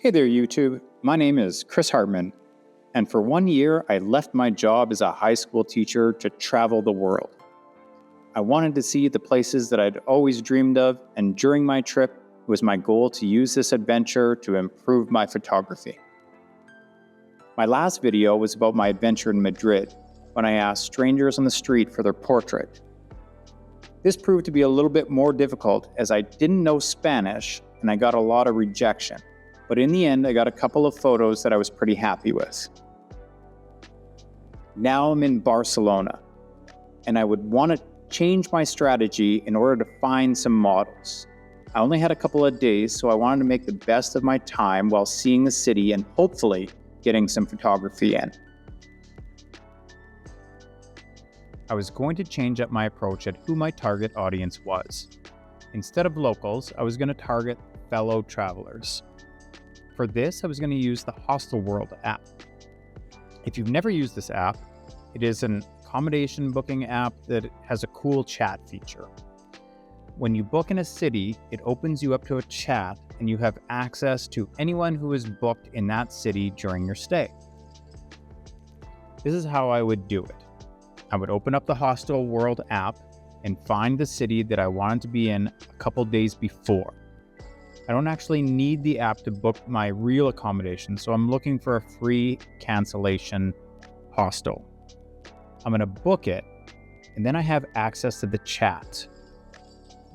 Hey there, YouTube. My name is Chris Hartman, and for 1 year, I left my job as a high school teacher to travel the world. I wanted to see the places that I'd always dreamed of, and during my trip, it was my goal to use this adventure to improve my photography. My last video was about my adventure in Madrid, when I asked strangers on the street for their portrait. This proved to be a little bit more difficult as I didn't know Spanish and I got a lot of rejection. But in the end, I got a couple of photos that I was pretty happy with. Now I'm in Barcelona, and I would want to change my strategy in order to find some models. I only had a couple of days, so I wanted to make the best of my time while seeing the city and hopefully getting some photography in. I was going to change up my approach at who my target audience was. Instead of locals, I was going to target fellow travelers. For this, I was going to use the Hostelworld app. If you've never used this app, it is an accommodation booking app that has a cool chat feature. When you book in a city, it opens you up to a chat and you have access to anyone who is booked in that city during your stay. This is how I would do it. I would open up the Hostelworld app and find the city that I wanted to be in a couple days before. I don't actually need the app to book my real accommodation, so I'm looking for a free cancellation hostel. I'm going to book it, and then I have access to the chat.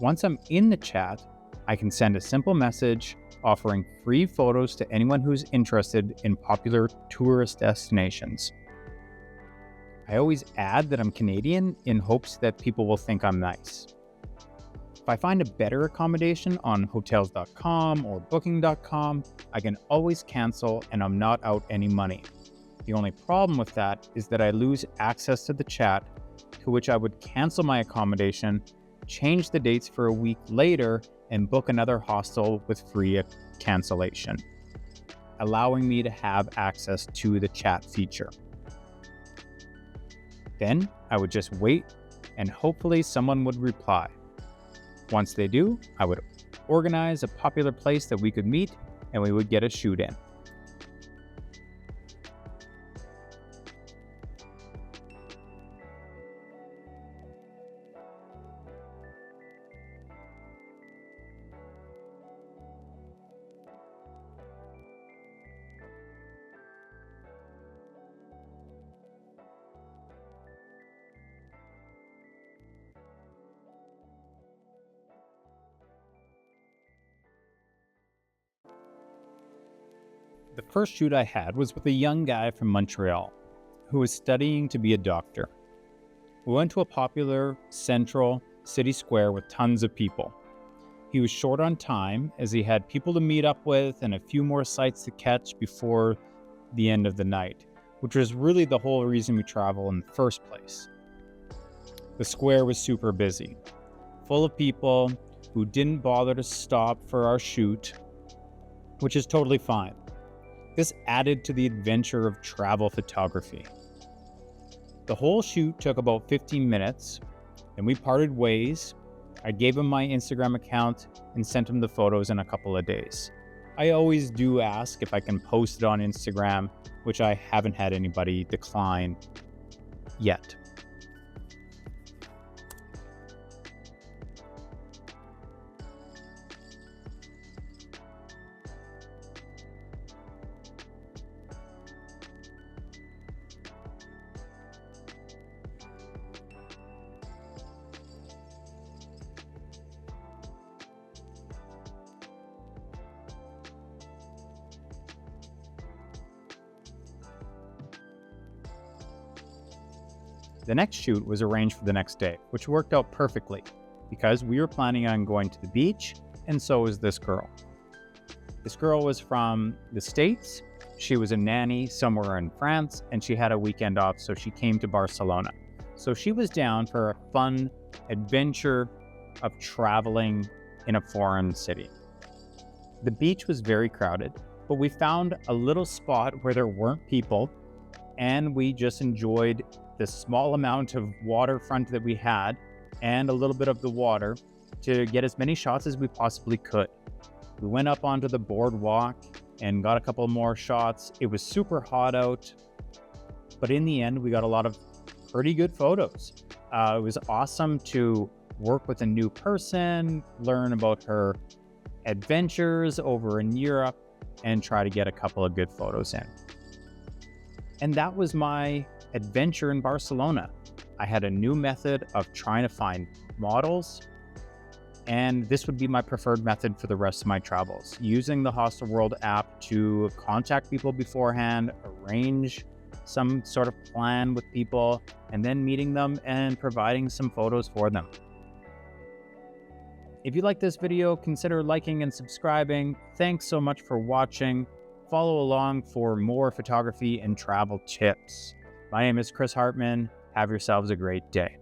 Once I'm in the chat, I can send a simple message offering free photos to anyone who's interested in popular tourist destinations. I always add that I'm Canadian in hopes that people will think I'm nice. If I find a better accommodation on hotels.com or booking.com, I can always cancel and I'm not out any money. The only problem with that is that I lose access to the chat, to which I would cancel my accommodation, change the dates for a week later, and book another hostel with free cancellation, allowing me to have access to the chat feature. Then I would just wait and hopefully someone would reply. Once they do, I would organize a popular place that we could meet and we would get a shoot in. The first shoot I had was with a young guy from Montreal who was studying to be a doctor. We went to a popular central city square with tons of people. He was short on time as he had people to meet up with and a few more sights to catch before the end of the night, which was really the whole reason we travel in the first place. The square was super busy, full of people who didn't bother to stop for our shoot, which is totally fine. This added to the adventure of travel photography. The whole shoot took about 15 minutes, and we parted ways. I gave him my Instagram account and sent him the photos in a couple of days. I always do ask if I can post it on Instagram, which I haven't had anybody decline yet. The next shoot was arranged for the next day, which worked out perfectly because we were planning on going to the beach, and so was this girl. This girl was from the States. She was a nanny somewhere in France, and she had a weekend off, so she came to Barcelona. So she was down for a fun adventure of traveling in a foreign city. The beach was very crowded, but we found a little spot where there weren't people, and we just enjoyed the small amount of waterfront that we had and a little bit of the water to get as many shots as we possibly could. We went up onto the boardwalk and got a couple more shots. It was super hot out, but in the end, we got a lot of pretty good photos. It was awesome to work with a new person, learn about her adventures over in Europe, and try to get a couple of good photos in. And that was my adventure in Barcelona. I had a new method of trying to find models, and this would be my preferred method for the rest of my travels. Using the Hostelworld app to contact people beforehand, arrange some sort of plan with people, and then meeting them and providing some photos for them. If you like this video, consider liking and subscribing. Thanks so much for watching. Follow along for more photography and travel tips. My name is Chris Hartman. Have yourselves a great day.